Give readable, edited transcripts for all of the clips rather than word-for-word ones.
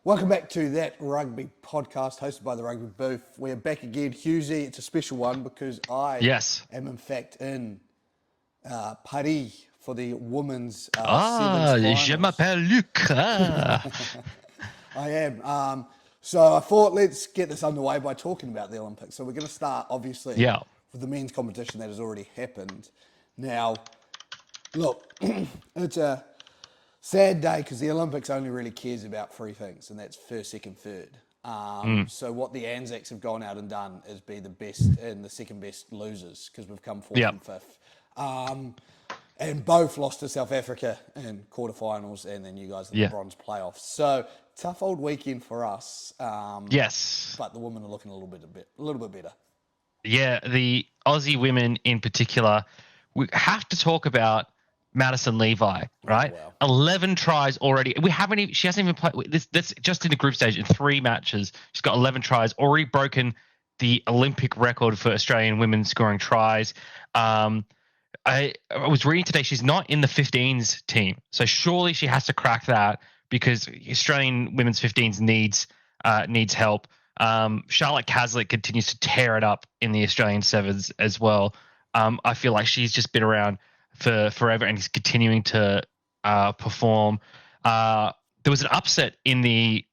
Welcome back to That Rugby podcast hosted by the Rugby Booth. We're back again. Hughesy, it's a special one because I am in fact in Paris for the women's sevens finals. Je m'appelle Luc. I am. So I thought let's get this underway by talking about the Olympics. So we're going to start obviously with the men's competition that has already happened. Now, look, it's a sad day because the Olympics only really cares about three things, and that's first, second, third. So what the ANZACs have gone out and done is be the best and the second best losers because we've come fourth and fifth. And both lost to South Africa in quarterfinals, and then you guys in the bronze playoffs. So tough old weekend for us. Yes, but the women are looking a little bit better. Yeah, the Aussie women in particular. We have to talk about Madison Levi, right? Oh, wow. 11 tries already. She hasn't even played this just in the group stage in 3 matches. She's got 11 tries, already broken the Olympic record for Australian women scoring tries. I was reading today she's not in the 15s team, so surely she has to crack that because Australian women's 15s needs help. Charlotte Caslick continues to tear it up in the Australian sevens as well. I feel like she's just been around for forever and is continuing to perform. There was an upset in the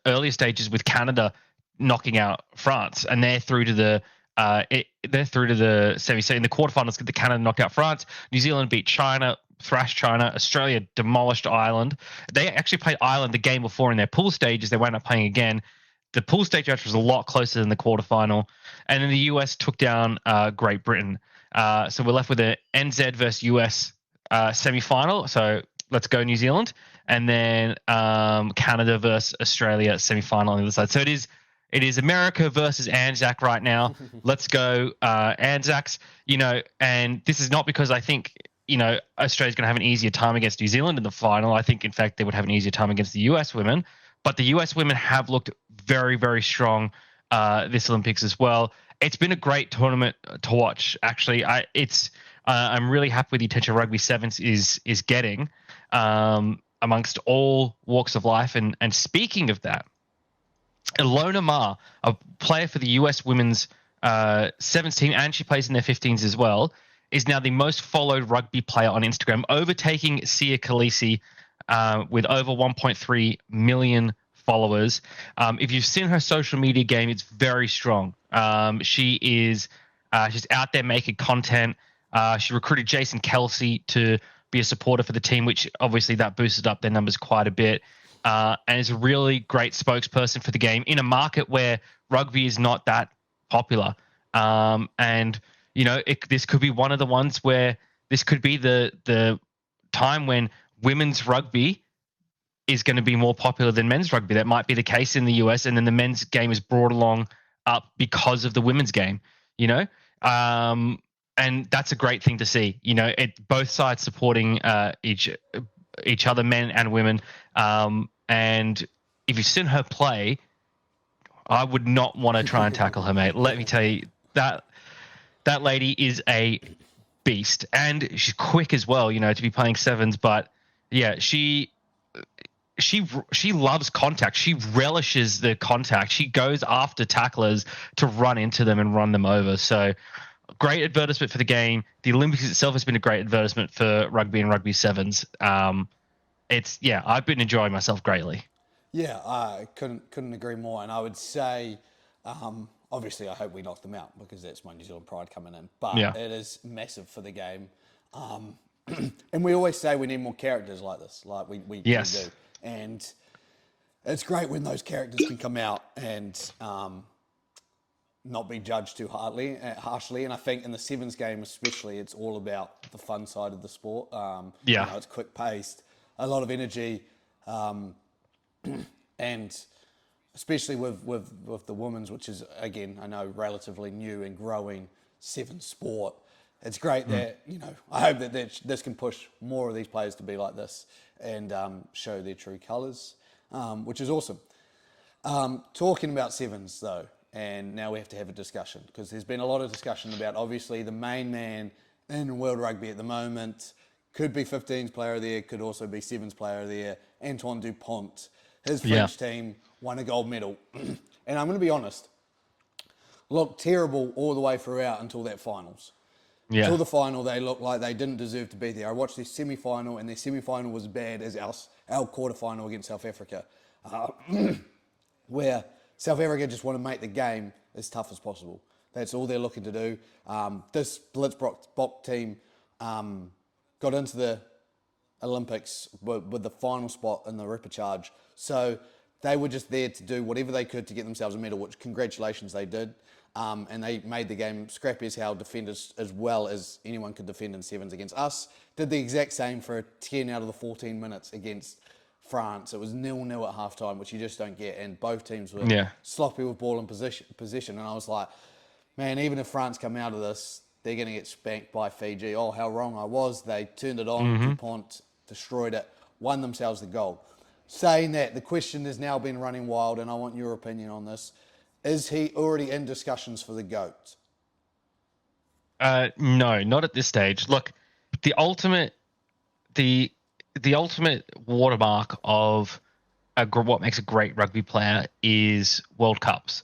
earlier stages with Canada knocking out France, and they're through to the semi. So in the quarterfinals, the Canada knocked out France. New Zealand beat China, thrashed China. Australia demolished Ireland. They actually played Ireland the game before in their pool stages. They wound up playing again. The pool stage match was a lot closer than the quarterfinal. And then the US took down Great Britain. So we're left with an NZ versus US semi-final. So let's go New Zealand. And then Canada versus Australia semi-final on the other side. So it is America versus ANZAC right now. Let's go ANZACs. And this is not because I think, Australia's going to have an easier time against New Zealand in the final. I think, in fact, they would have an easier time against the US women. But the US women have looked very, very strong this Olympics as well. It's been a great tournament to watch, actually. I'm really happy with the attention Rugby Sevens is getting amongst all walks of life. And speaking of that, Ilona Maher, a player for the US women's sevens team, and she plays in their 15s as well, is now the most followed rugby player on Instagram, overtaking Sia Khaleesi with over 1.3 million followers. If you've seen her social media game, it's very strong. She's out there making content. She recruited Jason Kelsey to be a supporter for the team, which obviously that boosted up their numbers quite a bit. And is a really great spokesperson for the game in a market where rugby is not that popular. This could be one of the ones where this could be the time when women's rugby is going to be more popular than men's rugby. That might be the case in the US, and then the men's game is brought along up because of the women's game, and that's a great thing to see, both sides supporting each other, men and women. And if you've seen her play, I would not want to try and tackle her, mate. Let me tell you, that lady is a beast, and she's quick as well, to be playing sevens. But yeah, she loves contact. She relishes the contact. She goes after tacklers to run into them and run them over. So great advertisement for the game. The Olympics itself has been a great advertisement for rugby and rugby sevens. I've been enjoying myself greatly. Yeah, I couldn't agree more. And I would say, obviously, I hope we knock them out because that's my New Zealand pride coming in. But it is massive for the game. And we always say we need more characters like this. Like we do. And it's great when those characters can come out and not be judged too harshly. And I think in the sevens game especially, it's all about the fun side of the sport. It's quick-paced, a lot of energy, and especially with the women's, which is, again, I know, relatively new and growing sevens sport. It's great that, I hope that this can push more of these players to be like this and show their true colours, which is awesome. Talking about sevens, though, and now we have to have a discussion because there's been a lot of discussion about, obviously, the main man in World Rugby at the moment, Could be 15's player of the year, could also be 7's player of the year. Antoine Dupont, his Yeah. French team won a gold medal. And I'm going to be honest, looked terrible all the way throughout until that finals. Yeah. Until the final, they looked like they didn't deserve to be there. I watched their semi-final, and their semi-final was as bad as our quarter-final against South Africa, where South Africa just want to make the game as tough as possible. That's all they're looking to do. This Blitzbock team got into the Olympics with the final spot in the repechage. So they were just there to do whatever they could to get themselves a medal, which congratulations they did. And they made the game scrappy as hell, defend as well as anyone could defend in sevens against us. Did the exact same for 10 out of the 14 minutes against France. It was 0-0 at halftime, which you just don't get. And both teams were sloppy with ball and possession. And I was like, man, even if France come out of this, they're going to get spanked by Fiji. Oh, how wrong I was. They turned it on. Dupont destroyed it, won themselves the gold. Saying that, the question has now been running wild, and I want your opinion on this. Is he already in discussions for the GOAT? No, not at this stage. Look, the ultimate watermark of what makes a great rugby player is World Cups,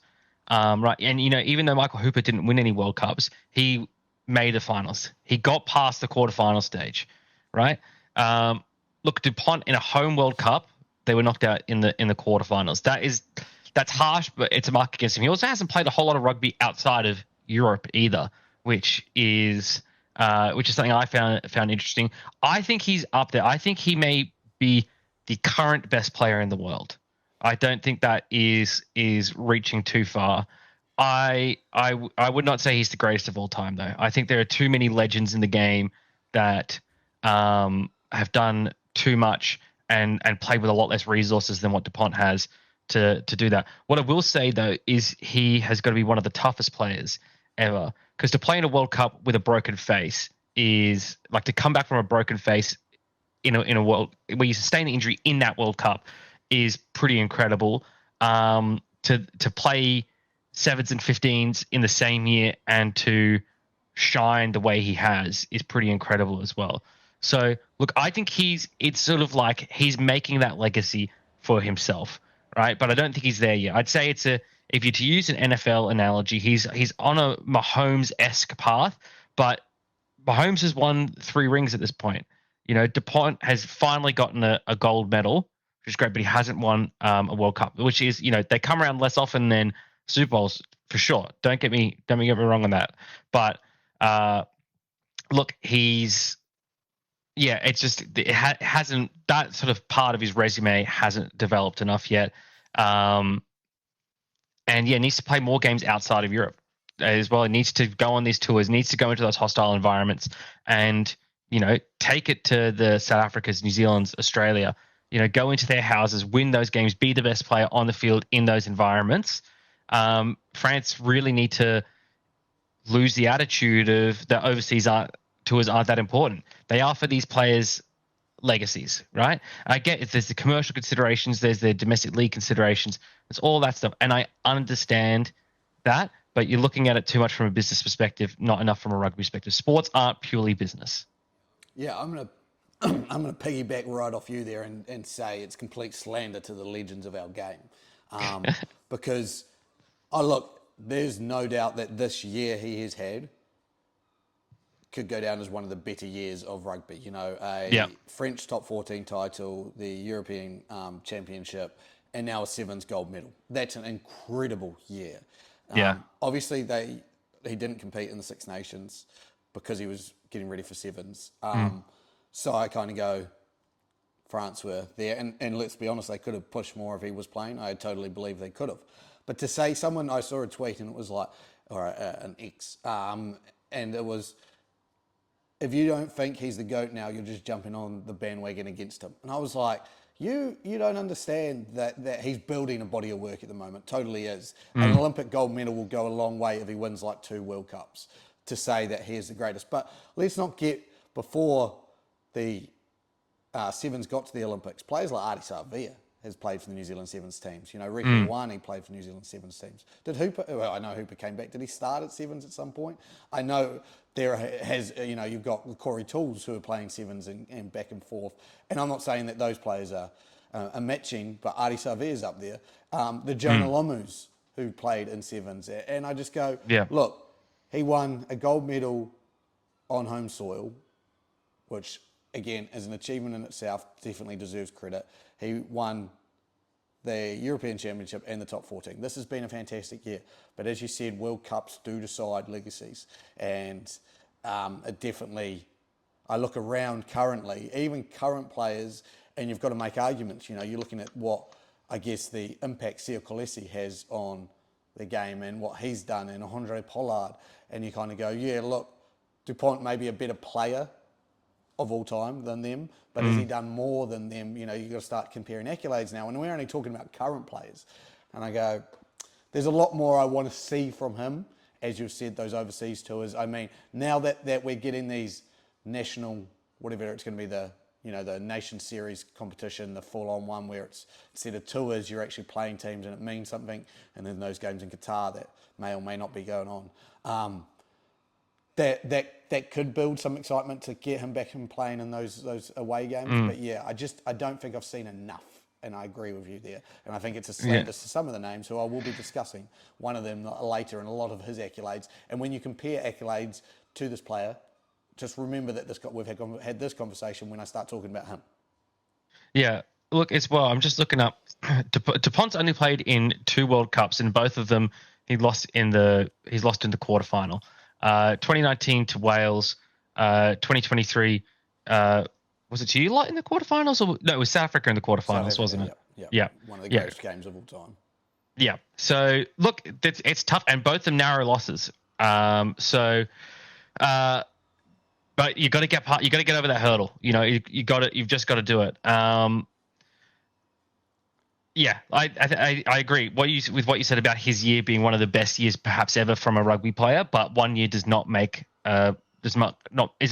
right? And even though Michael Hooper didn't win any World Cups, he made the finals. He got past the quarterfinal stage, right? Look, Dupont in a home World Cup, they were knocked out in the quarterfinals. That's harsh, but it's a mark against him. He also hasn't played a whole lot of rugby outside of Europe either, which is something I found interesting. I think he's up there. I think he may be the current best player in the world. I don't think that is reaching too far. I would not say he's the greatest of all time, though. I think there are too many legends in the game that have done too much and played with a lot less resources than what Dupont has to do that. What I will say, though, is he has got to be one of the toughest players ever, because to play in a World Cup with a broken face is like to come back from a broken face in a world where you sustain an injury in that World Cup is pretty incredible. To play sevens and 15s in the same year and to shine the way he has is pretty incredible as well. So look, I think it's sort of like he's making that legacy for himself, right? But I don't think he's there yet. I'd say if you're to use an NFL analogy, he's on a Mahomes-esque path, but Mahomes has won 3 rings at this point. Dupont has finally gotten a gold medal, which is great, but he hasn't won a World Cup, which is, they come around less often than Super Bowls for sure. Don't get me wrong on that. But look, it's just hasn't, that sort of part of his resume hasn't developed enough yet. Needs to play more games outside of Europe as well. It needs to go on these tours, needs to go into those hostile environments and, take it to the South Africas, New Zealand's, Australia, go into their houses, win those games, be the best player on the field in those environments. France really need to lose the attitude of the overseas tours aren't that important. They are for these players' legacies, right? I get it. There's the commercial considerations, there's the domestic league considerations, there's all that stuff, and I understand that. But you're looking at it too much from a business perspective, not enough from a rugby perspective. Sports aren't purely business. Yeah, I'm gonna piggyback right off you there and say it's complete slander to the legends of our game, because look, there's no doubt that this year he has had could go down as one of the better years of rugby. French top 14 title, the European Championship, and now a sevens gold medal. That's an incredible year. Obviously, he didn't compete in the Six Nations because he was getting ready for sevens. So I kind of go, France were there. And let's be honest, they could have pushed more if he was playing. I totally believe they could have. But to say I saw a tweet and it was like, or an X, and it was, if you don't think he's the GOAT now, you're just jumping on the bandwagon against him. And I was like, you don't understand that he's building a body of work at the moment. Totally is. An Olympic gold medal will go a long way if he wins like 2 World Cups to say that he is the greatest. But let's not get, before the sevens got to the Olympics, players like Ardie Savea has played for the New Zealand Sevens teams. Ricky Ioane played for New Zealand Sevens teams. Did Hooper? Well, I know Hooper came back. Did he start at Sevens at some point? I know there has, you've got Corey Tools who are playing Sevens and back and forth. And I'm not saying that those players are matching, but Adi Saveer's up there. The Jonah Lomus who played in Sevens. And I just go, look, he won a gold medal on home soil, which, again, is an achievement in itself, definitely deserves credit. He won the European Championship and the top 14. This has been a fantastic year. But as you said, World Cups do decide legacies. And it definitely, I look around currently, even current players, and you've got to make arguments. You're looking at what, I guess, the impact Sia Kolesi has on the game and what he's done, and Andre Pollard. And you kind of go, yeah, look, Dupont may be a better player of all time than them, but has he done more than them? You've got to start comparing accolades now, and we're only talking about current players. And I go, there's a lot more I want to see from him, as you've said, those overseas tours. I mean, now that we're getting these national, whatever it's going to be, the Nation Series competition, the full-on one where it's instead of tours, you're actually playing teams and it means something, and then those games in Qatar that may or may not be going on. That could build some excitement to get him back and playing in those away games. But yeah, I don't think I've seen enough, and I agree with you there. And I think it's a slander to some of the names who I will be discussing, one of them later, and a lot of his accolades. And when you compare accolades to this player, just remember that we've had this conversation when I start talking about him. Yeah, look, as well, I'm just looking up. Dupont's only played in 2 World Cups, and both of them he's lost in the quarterfinal. 2019 to Wales, 2023. Was it to you lot in the quarterfinals? Or no, it was South Africa in the quarterfinals, wasn't it? Yeah. One of the greatest games of all time. Yeah. So look, it's tough, and both of them narrow losses. But you got to get over that hurdle. You've just got to do it. Yeah, I agree. What you said about his year being one of the best years perhaps ever from a rugby player, but 1 year does not make is not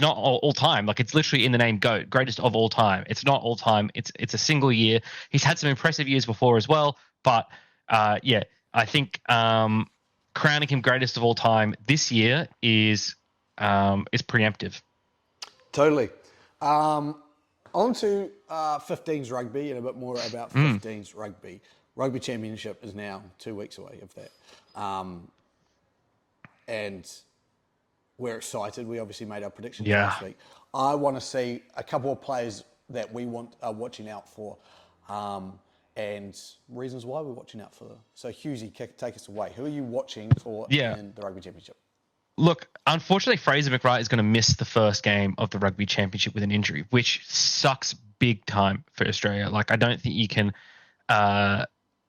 all time. Like, it's literally in the name GOAT, greatest of all time. It's not all time. It's a single year. He's had some impressive years before as well, but I think crowning him greatest of all time this year is preemptive. Totally. On to 15s rugby and a bit more about 15s rugby. Rugby Championship is now 2 weeks away of that. And we're excited. We obviously made our predictions last week. I want to see a couple of players that we are watching out for, and reasons why we're watching out for them. So, Hughesy, take us away. Who are you watching for in the Rugby Championship? Look, unfortunately, Fraser McWright is going to miss the first game of the Rugby Championship with an injury, which sucks big time for Australia. Like, I don't think you can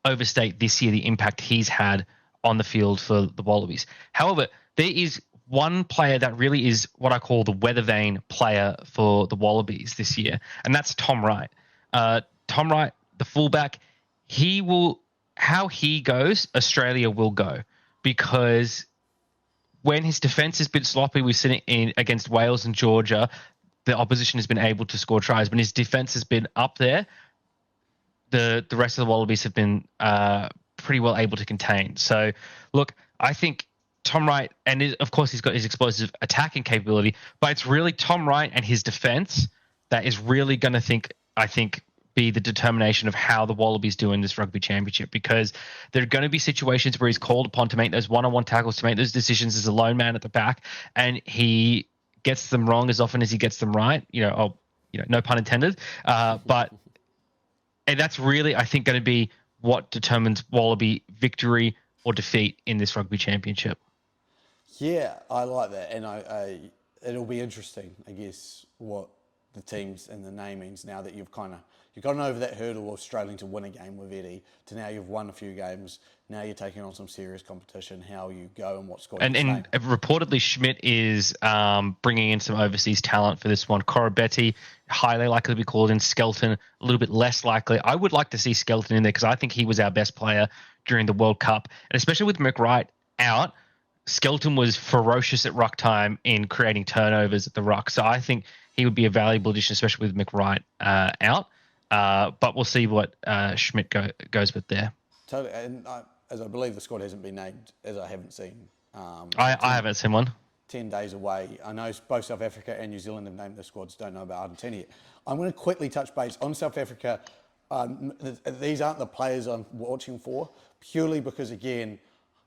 overstate this year the impact he's had on the field for the Wallabies. However, there is one player that really is what I call the weather vane player for the Wallabies this year, and that's Tom Wright. Tom Wright, the fullback, how he goes, Australia will go, because when his defense has been sloppy, we're sitting in against Wales and Georgia, the opposition has been able to score tries. When his defense has been up there, the rest of the Wallabies have been pretty well able to contain. So, look, I think Tom Wright, and of course he's got his explosive attacking capability, but it's really Tom Wright and his defense that is really going to be the determination of how the Wallabies do in this Rugby Championship, because there are going to be situations where he's called upon to make those one-on-one tackles, to make those decisions as a lone man at the back, and he gets them wrong as often as he gets them right. No pun intended. But and that's really, I think, going to be what determines Wallaby victory or defeat in this Rugby Championship. Yeah, I like that, and it'll be interesting, I guess, what the teams and the namings, now that you've gotten over that hurdle of struggling to win a game with Eddie, to now you've won a few games, now you're taking on some serious competition, how you go and what squad you name. And reportedly Schmidt is bringing in some overseas talent for this one. Corabetti, highly likely to be called in. Skelton, a little bit less likely. I would like to see Skelton in there because I think he was our best player during the World Cup. And especially with McWright out, Skelton was ferocious at ruck time in creating turnovers at the ruck. So I think he would be a valuable addition, especially with McWright out. But we'll see what Schmidt goes with there. Totally, and as I believe the squad hasn't been named, as I haven't seen. I haven't seen one. 10 days away. I know both South Africa and New Zealand have named their squads. Don't know about Argentina yet. I'm going to quickly touch base on South Africa. These aren't the players I'm watching for, purely because, again,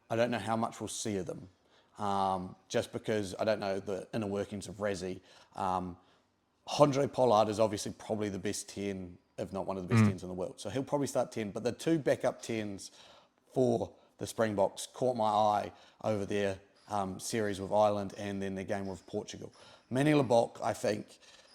I don't know how much we'll see of them. Just because I don't know the inner workings of Rassie. Andre Pollard is obviously probably the best 10, if not one of the best 10s in the world. So he'll probably start 10. But the two backup 10s for the Springboks caught my eye over their series with Ireland and then their game with Portugal. Manny Lebok, I think,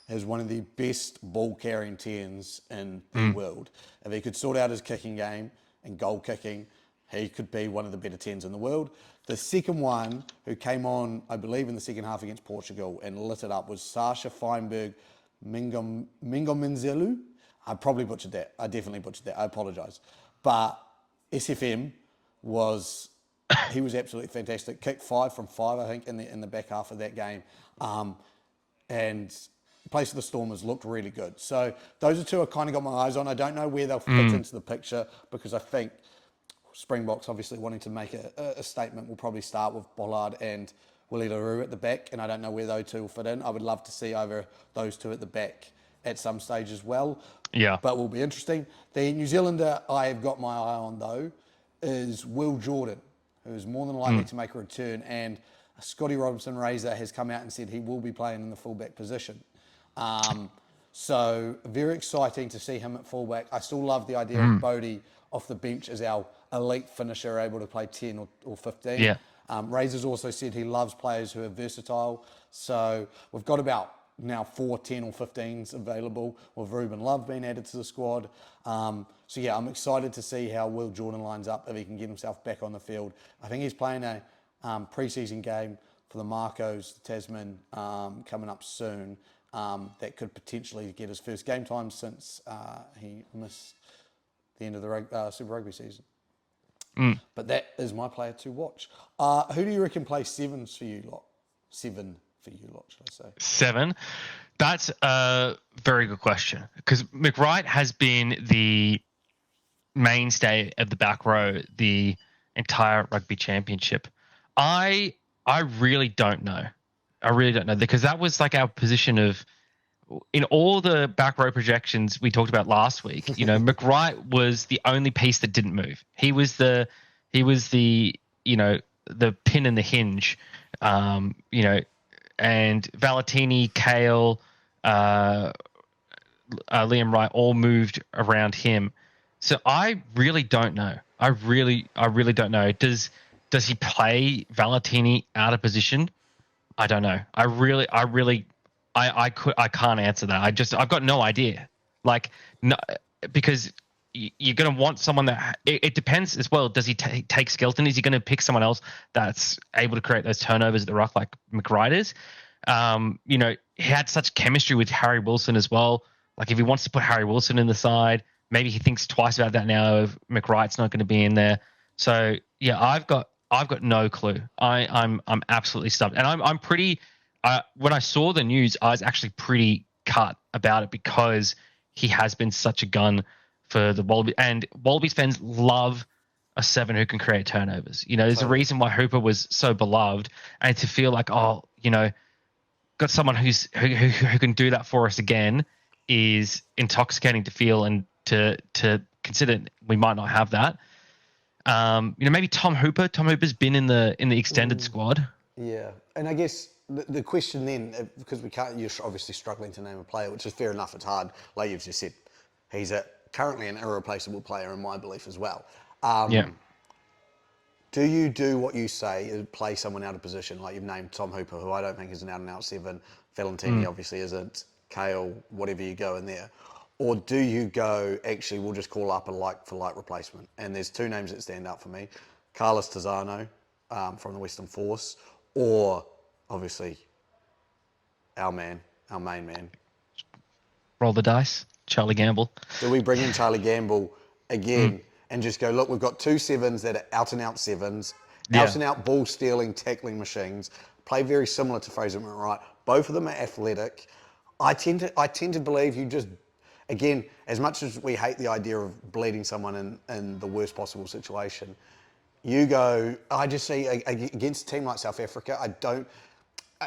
is one of the best ball-carrying 10s in the world. If he could sort out his kicking game and goal kicking, he could be one of the better 10s in the world. The second one, who came on, I believe, in the second half against Portugal and lit it up, was Sasha Feinberg Mingominzelu. I probably butchered that. I definitely butchered that. I apologise. But SFM was absolutely fantastic. Kicked 5 from 5, I think, in the back half of that game. And Place of the Stormers looked really good. So those are two I kind of got my eyes on. I don't know where they'll fit into the picture because I think Springboks obviously wanting to make a statement will probably start with Pollard and Willie LaRue at the back, and I don't know where those two will fit in. I would love to see either those two at the back at some stage as well. Yeah. But will be interesting. The New Zealander I have got my eye on, though, is Will Jordan, who is more than likely to make a return, and Scotty Robinson-Razor has come out and said he will be playing in the fullback position. So very exciting to see him at fullback. I still love the idea of Bodie off the bench as our elite finisher, able to play 10 or 15. Yeah. Razor's also said he loves players who are versatile. So we've got about now 4 10 or 15s available, with Ruben Love being added to the squad. So yeah, I'm excited to see how Will Jordan lines up, if he can get himself back on the field. I think he's playing a pre-season game for the Marcos, the Tasman, coming up soon. That could potentially get his first game time since he missed the end of the Super Rugby season. But that is my player to watch. Who do you reckon plays sevens for you lot? 7 for you lot, should I say? 7? That's a very good question, because McWright has been the mainstay of the back row the entire rugby championship. I really don't know. Because that was like our position of, in all the back row projections we talked about last week, McWright was the only piece that didn't move. He was the the pin in the hinge, and Valentini, Kale, Liam Wright all moved around him. So I really don't know. I really don't know. Does he play Valentini out of position? I don't know. I can't answer that. I've got no idea. Because you're going to want someone that it depends as well. Does he take Skelton? Is he going to pick someone else that's able to create those turnovers at the ruck like McWright is? He had such chemistry with Harry Wilson as well. Like, if he wants to put Harry Wilson in the side, maybe he thinks twice about that now if McWright's not going to be in there. So yeah, I've got no clue. I'm absolutely stumped, and I'm pretty. When I saw the news, I was actually pretty cut about it, because he has been such a gun for the Wallabies, and Wallabies fans love a 7 who can create turnovers. There's a reason why Hooper was so beloved, and to feel like, got someone who can do that for us again is intoxicating to feel, and to consider we might not have that. Maybe Tom Hooper. Tom Hooper's been in the extended squad. Yeah, and I guess the question then, because you're obviously struggling to name a player, which is fair enough. It's hard, like you've just said. He's currently an irreplaceable player in my belief as well. Do you do what you say, play someone out of position, like you've named Tom Hooper, who I don't think is an out-and-out 7. Valentini obviously isn't. Kale, whatever you go in there. Or do you go, actually, we'll just call up a like-for-like replacement? And there's 2 names that stand out for me. Carlos Tizano from the Western Force, or obviously our main man. Roll the dice. Charlie Gamble. Do we bring in Charlie Gamble again and just go, look, we've got 2 7s that are out-and-out 7s, out-and-out ball-stealing, tackling machines, play very similar to Fraser McWright. Both of them are athletic. I tend to believe you just, again, as much as we hate the idea of bleeding someone in the worst possible situation, I just see against a team like South Africa,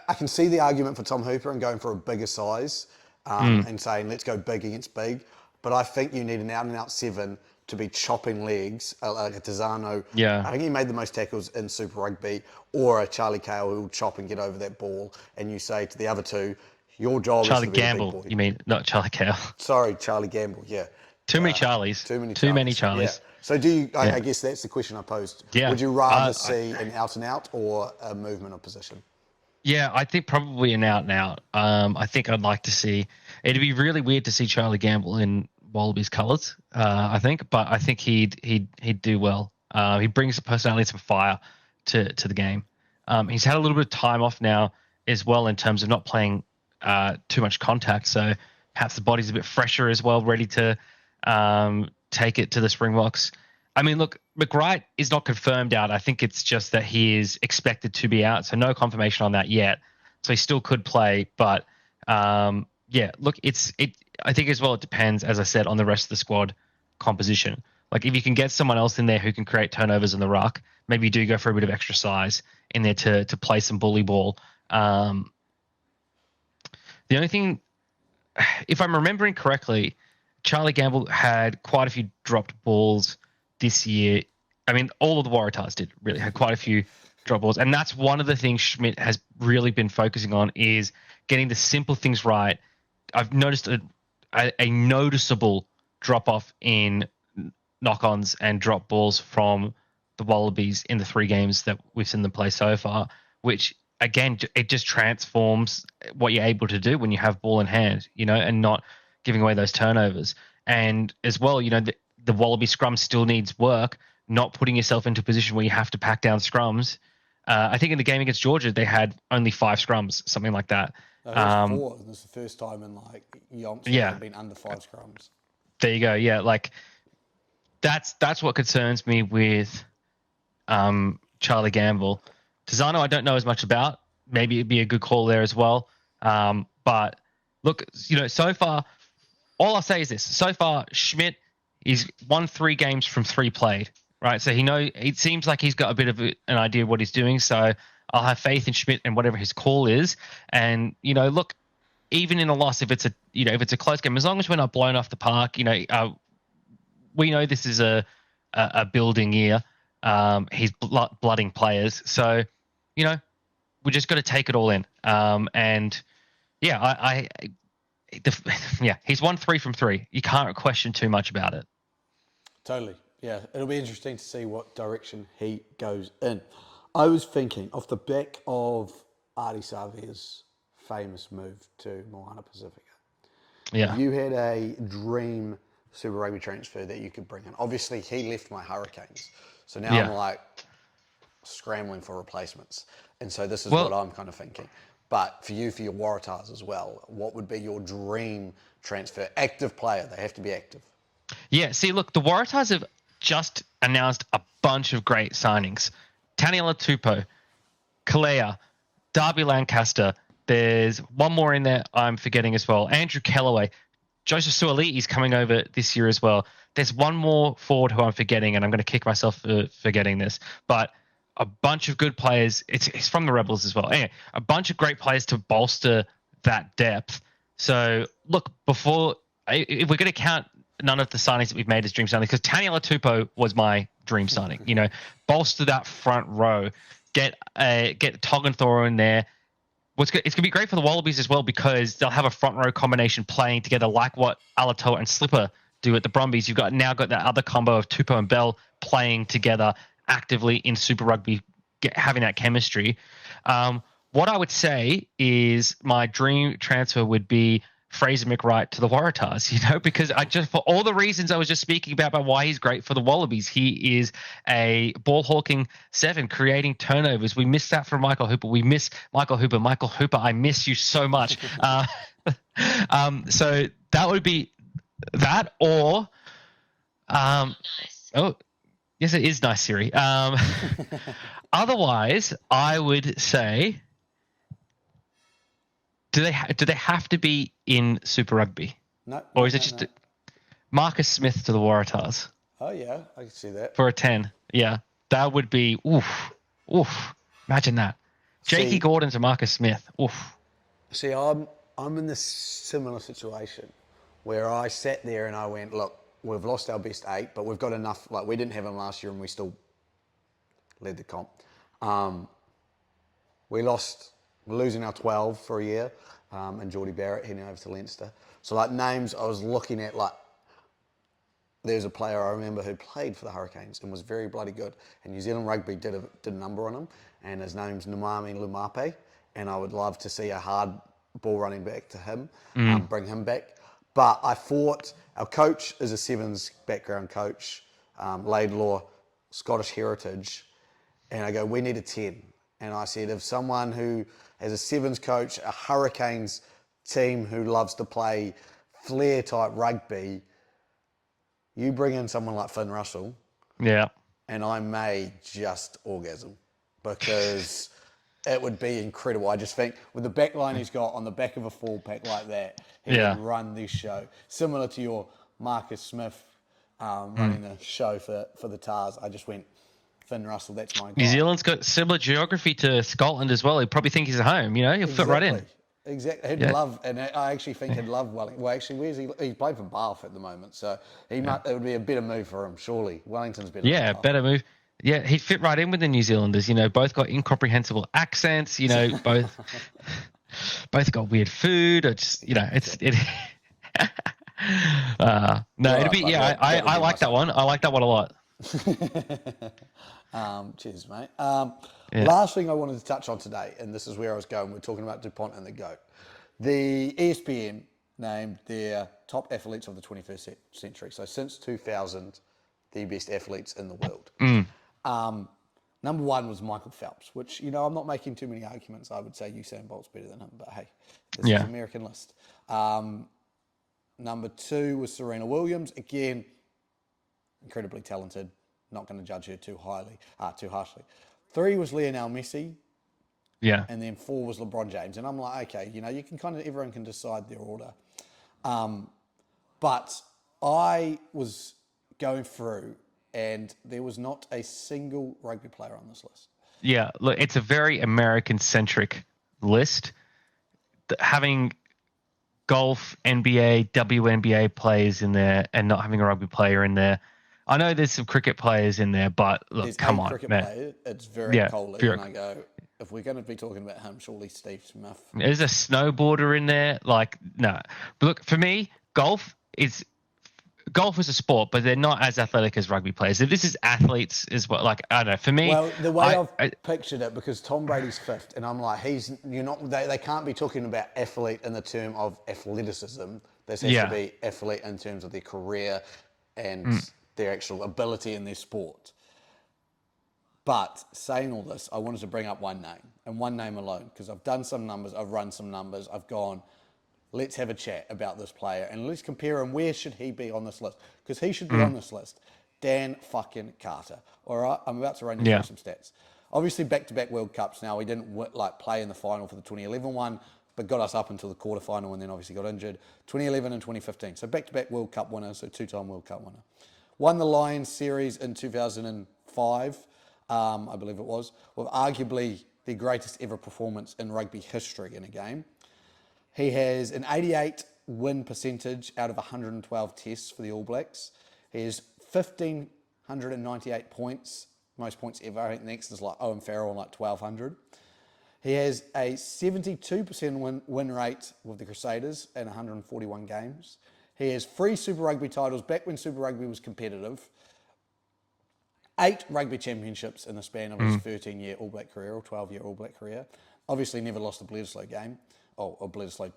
I can see the argument for Tom Hooper and going for a bigger size and saying, let's go big against big. But I think you need an out-and-out 7 to be chopping legs, like a Tizano. Yeah. I think he made the most tackles in Super Rugby, or a Charlie Cale who will chop and get over that ball. And you say to the other two, your job is to be Gamble, the big boy. you mean, not Charlie Cale. Sorry, Charlie Gamble, yeah. Too many Charlies. Too many Charlies. Yeah. So I guess that's the question I posed. Yeah. Would you rather see an out-and-out or a movement of position? Yeah, I think probably an out-and-out. I think I'd like to see... It'd be really weird to see Charlie Gamble in Wallabies colours, I think, but I think he'd do well. He brings the personality, some fire to the game. He's had a little bit of time off now as well in terms of not playing too much contact, so perhaps the body's a bit fresher as well, ready to take it to the Springboks. I mean, look, Wright is not confirmed out. I think it's just that he is expected to be out, so no confirmation on that yet. So he still could play, but yeah, look, I think as well it depends, as I said, on the rest of the squad composition. Like if you can get someone else in there who can create turnovers in the ruck, maybe you do go for a bit of extra size in there to play some bully ball. The only thing, if I'm remembering correctly, Charlie Gamble had quite a few dropped balls this year. I mean, all of the Waratahs did really had quite a few drop balls, and that's one of the things Schmidt has really been focusing on is getting the simple things right. I've noticed a noticeable drop-off in knock-ons and drop balls from the Wallabies in the 3 games that we've seen them play so far, which, again, it just transforms what you're able to do when you have ball in hand, and not giving away those turnovers. And as well, the Wallaby scrum still needs work, not putting yourself into a position where you have to pack down scrums. I think in the game against Georgia, they had only 5 scrums, something like that. No, it was 4. This is the first time in yonks have been under 5 scrums. There you go. Yeah, like that's what concerns me with Charlie Gamble. Tizano, I don't know as much about. Maybe it'd be a good call there as well. But look, so far, all I'll say is this: so far, Schmidt, he's won 3 games from 3 played. Right, so it seems like he's got a bit of an idea of what he's doing. So I'll have faith in Schmidt and whatever his call is. And look, even in a loss, if it's a close game, as long as we're not blown off the park, we know this is a building year. He's blooding players, so we just got to take it all in. And yeah, he's won 3 from 3. You can't question too much about it. Totally. Yeah, it'll be interesting to see what direction he goes in. I was thinking, off the back of Ardie Savea's famous move to Moana Pacifica, you had a dream Super Rugby transfer that you could bring in. Obviously, he left my Hurricanes, so now I'm scrambling for replacements. And so this is what I'm kind of thinking. But for your Waratahs as well, what would be your dream transfer? Active player, they have to be active. Yeah, see, look, the Waratahs have just announced a bunch of great signings. Taniela Tupou, Kalea, Darby Lancaster. There's one more in there I'm forgetting as well. Andrew Kellaway. Joseph Suaalii is coming over this year as well. There's one more forward who I'm forgetting, and I'm going to kick myself for forgetting this. But a bunch of good players. It's from the Rebels as well. Anyway, a bunch of great players to bolster that depth. So, look, if we're going to count none of the signings that we've made as dream signings, because Taniela Tupou was my dream signing. Bolster that front row, get Togenthoro in there. It's going to be great for the Wallabies as well because they'll have a front row combination playing together like what Alatoa and Slipper do at the Brumbies. You've now got that other combo of Tupou and Bell playing together actively in Super Rugby, having that chemistry. What I would say is my dream transfer would be Fraser McWright to the Waratahs, because for all the reasons I was just speaking about why he's great for the Wallabies, he is a ball hawking 7, creating turnovers. We miss that from Michael Hooper. We miss Michael Hooper. Michael Hooper, I miss you so much. So that would be that, or nice. Oh, yes, it is nice, Siri. Otherwise, I would say, do they have to be in Super Rugby? No. Or is it just Marcus Smith to the Waratahs Oh, yeah, I can see that. for a 10? Yeah, that would be, oof. Imagine that. Jakey Gordon to Marcus Smith. Oof. See, I'm in this similar situation where I sat there and I went, look, we've lost our best 8, but we've got enough. Like, we didn't have them last year and we still led the comp. We're losing our 12 for a year, and Geordie Barrett heading over to Leinster. So, like, names I was looking at, like, there's a player I remember who played for the Hurricanes and was very bloody good. And New Zealand Rugby did a number on him, and his name's Namami Lumape. And I would love to see a hard ball running back to him, bring him back. But I thought our coach is a Sevens background coach, Laidlaw, Scottish heritage, and I go, we need a 10. And I said, if someone who has a Sevens coach, a Hurricanes team who loves to play flair type rugby, you bring in someone like Finn Russell, and I may just orgasm because it would be incredible. I just think with the back line he's got on the back of a full pack like that, he would run this show. Similar to your Marcus Smith running the show for the Tars. I just went, Finn Russell, that's my guy. New Zealand's got similar geography to Scotland as well. He'd probably think he's at home, He'll fit right in. Exactly. He'd love, and I actually think he'd love Wellington. Well, actually, where's he? He's playing for Bath at the moment, so it would be a better move for him, surely. Wellington's better. Yeah, better move. Yeah, he'd fit right in with the New Zealanders. Both got incomprehensible accents. Both got weird food. Or just it. No, it'd be I like that one. I like that one a lot. Cheers, mate. Last thing I wanted to touch on today, and this is where I was going. We're talking about Dupont and the GOAT. The ESPN named their top athletes of the 21st century. So since 2000, the best athletes in the world. Number 1 was Michael Phelps, which, I'm not making too many arguments. I would say Usain Bolt's better than him, but hey, this is an American list. Number 2 was Serena Williams. Again, incredibly talented. Not going to judge her too harshly. 3 was Lionel Messi. Yeah. And then 4 was LeBron James. And I'm like, okay, you can everyone can decide their order. But I was going through and there was not a single rugby player on this list. Yeah, look, it's a very American-centric list. Having golf, NBA, WNBA players in there and not having a rugby player in there. I know there's some cricket players in there, but look, there's come a on, cricket man. Player. It's very cold. And I go, if we're going to be talking about him, surely Steve Smith. There's a snowboarder in there. Like, no. But look, for me, golf is a sport, but they're not as athletic as rugby players. If this is athletes as well, like, I don't know. For me, well, the way I've pictured it, because Tom Brady's 5th, and I'm like, they can't be talking about athlete in the term of athleticism. This has to be athlete in terms of their career and their actual ability in their sport. But saying all this, I wanted to bring up one name, and one name alone, because I've done some numbers, I've run some numbers, I've gone, let's have a chat about this player, and let's compare him. Where should he be on this list? Because he should be on this list. Dan fucking Carter. All right, I'm about to run you through some stats. Obviously, back-to-back World Cups now. He didn't play in the final for the 2011 one, but got us up until the quarterfinal and then obviously got injured. 2011 and 2015. So back-to-back World Cup winner, so 2-time World Cup winner. Won the Lions series in 2005. I believe it was, with arguably the greatest ever performance in rugby history in a game. He has an 88 win percentage out of 112 tests for the All Blacks. He has 1,598 points, most points ever. I think next is like Owen Farrell, like 1,200. He has a 72% win rate with the Crusaders in 141 games. He has 3 Super Rugby titles back when Super Rugby was competitive. 8 rugby championships in the span of his 13-year All Black career or 12-year All Black career. Obviously never lost a Bledisloe game or a Bledisloe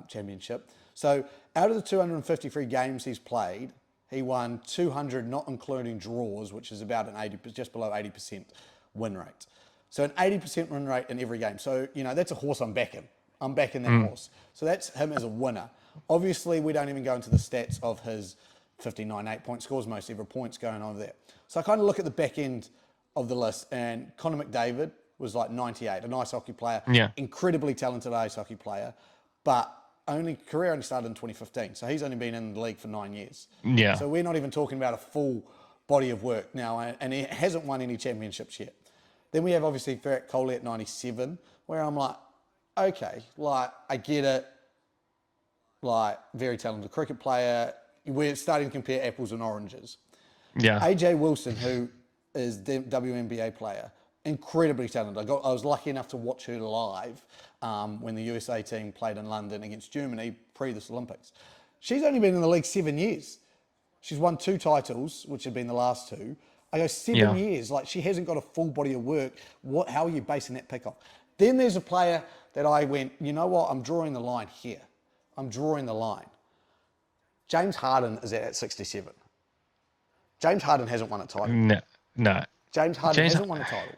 championship. So out of the 253 games he's played, he won 200, not including draws, which is about just below 80% win rate. So an 80% win rate in every game. So, that's a horse I'm backing. I'm backing that horse. So that's him as a winner. Obviously, we don't even go into the stats of his 59 8-point scores, most ever points going on there. So I kind of look at the back end of the list, and Connor McDavid was like 98, an ice hockey player, incredibly talented ice hockey player, but career only started in 2015, so he's only been in the league for 9 years. Yeah. So we're not even talking about a full body of work now, and he hasn't won any championships yet. Then we have obviously Virat Kohli at 97, where I'm like, okay, like I get it, like very talented cricket player. We're starting to compare apples and oranges. Yeah. AJ Wilson, who is the WNBA player, incredibly talented. I was lucky enough to watch her live when the USA team played in London against Germany pre this Olympics. She's only been in the league 7 years. She's won 2 titles, which have been the last 2. I go 7 years. Like, she hasn't got a full body of work. How are you basing that pick off? Then there's a player that I went, you know what? I'm drawing the line here. I'm drawing the line. James Harden is at 67. James Harden hasn't won a title. No. James Harden hasn't won a title.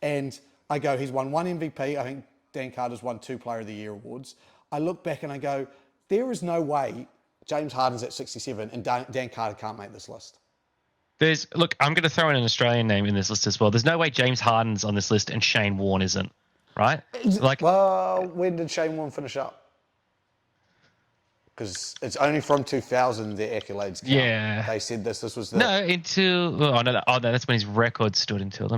And I go, he's won 1 MVP. I think Dan Carter's won 2 Player of the Year awards. I look back and I go, there is no way James Harden's at 67 and Dan Carter can't make this list. Look, I'm going to throw in an Australian name in this list as well. There's no way James Harden's on this list and Shane Warne isn't, right? Well, when did Shane Warne finish up? Because it's only from 2000 the accolades count. Yeah. They said this was the... No, that's when his record stood until,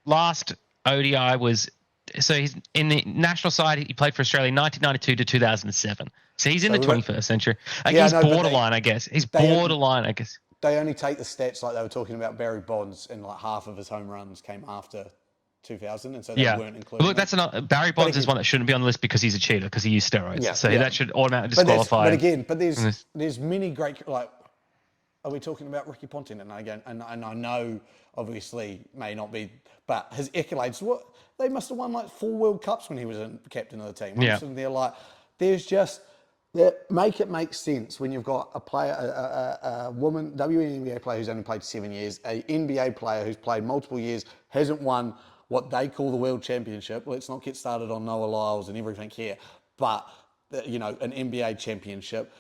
last ODI was... So he's in the national side. He played for Australia 1992 to 2007. So he's in the 21st century. He's borderline, I guess. He's borderline, I guess. They only take the stats like they were talking about Barry Bonds, and like half of his home runs came after 2000, and so they weren't included. Look, that's Barry Bonds is one that shouldn't be on the list because he's a cheater because he used steroids. That should automatically disqualify. There's many great, like, are we talking about Ricky Ponting? And again, and I know obviously may not be, but his accolades, they must have won like 4 World Cups when he was captain of the team. I'm sitting there like, there's just that make it make sense when you've got a player, a woman, WNBA player who's only played 7 years, a NBA player who's played multiple years, hasn't won what they call the World Championship. Let's not get started on Noah Lyles and everything here, but an NBA championship,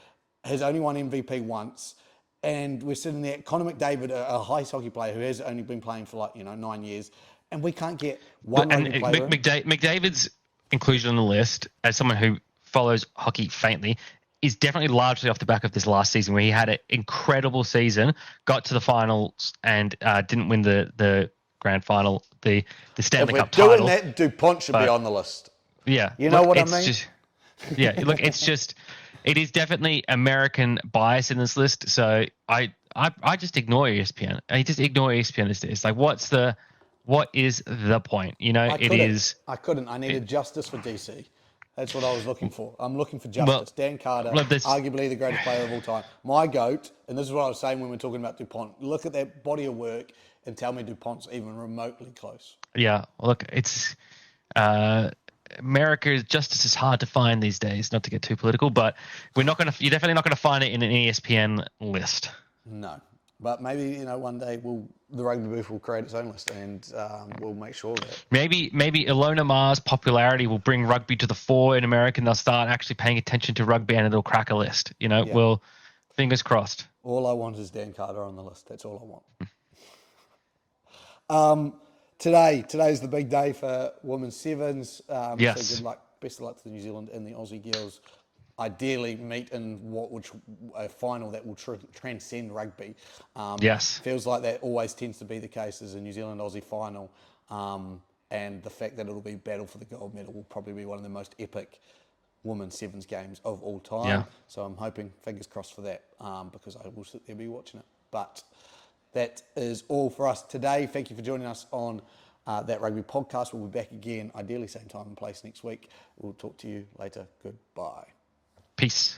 has only won MVP once. And we're sitting there, Connor McDavid, a ice hockey player who has only been playing for 9 years, and we can't get one rugby player in. McDavid's inclusion on the list, as someone who follows hockey faintly, is definitely largely off the back of this last season where he had an incredible season, got to the finals and didn't win the grand final, the Stanley Cup title. If we're doing that, Dupont should be on the list. Yeah. You know what I mean? It is definitely American bias in this list. So I just ignore ESPN. I just ignore ESPN these days. It's like, what is the point? I couldn't. I needed justice for DC. That's what I was looking for. I'm looking for justice. Dan Carter, arguably the greatest player of all time. My GOAT, and this is what I was saying when we were talking about Dupont, look at that body of work and tell me Dupont's even remotely close. Yeah, look, it's... America's justice is hard to find these days, not to get too political, but you're definitely not going to find it in an ESPN list. No. But maybe, one day the rugby booth will create its own list and we'll make sure that... Maybe Ilona Maher's popularity will bring rugby to the fore in America and they'll start actually paying attention to rugby and it'll crack a list. We'll... Fingers crossed. All I want is Dan Carter on the list. That's all I want. Today's the big day for women's sevens. Yes. So good luck. Best of luck to the New Zealand and the Aussie girls. Ideally meet in a final that will transcend rugby. Yes. Feels like that always tends to be the case as a New Zealand-Aussie final. And the fact that it'll be battle for the gold medal will probably be one of the most epic women's sevens games of all time. Yeah. So I'm hoping, fingers crossed for that, because I will sit there be watching it. But that is all for us today. Thank you for joining us on That Rugby podcast. We'll be back again, ideally same time and place next week. We'll talk to you later. Goodbye. Peace.